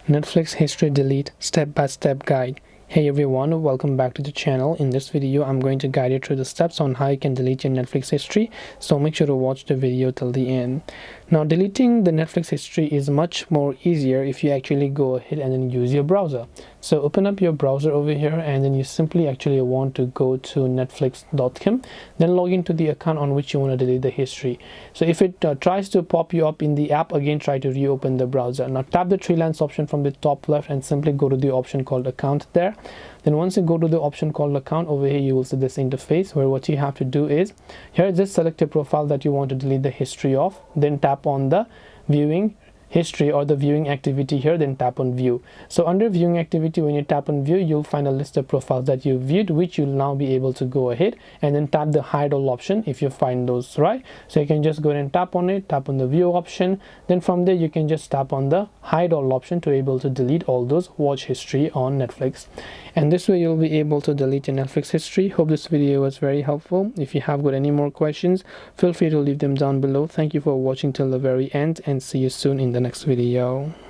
Netflix History Delete Step-by-Step Guide. Hey everyone, welcome back to the channel. In this video, I'm going to guide you through the steps on how you can delete your Netflix history, so make sure to watch the video till the end. Now, deleting the Netflix history is much more easier if you actually go ahead and then use your browser. So open up your browser over here and then you simply actually want to go to netflix.com, then log into the account on which you want to delete the history. So if it tries to pop you up in the app, again try to reopen the browser. Now tap the three lines option from the top left and simply go to the option called account there. Then once you go to the option called account, over here you will see this interface where what you have to do is here just select a profile that you want to delete the history of, then tap on the viewing history or the viewing activity here, then tap on view. So under viewing activity, when you tap on view, you'll find a list of profiles that you viewed, which you'll now be able to go ahead and then tap the hide all option if you find those, right? So you can just go ahead and tap on it, tap on the view option, then from there you can just tap on the hide all option to be able to delete all those watch history on Netflix. And this way you'll be able to delete your Netflix history. Hope this video was very helpful. If you have got any more questions, feel free to leave them down below. Thank you for watching till the very end and see you soon in the next video.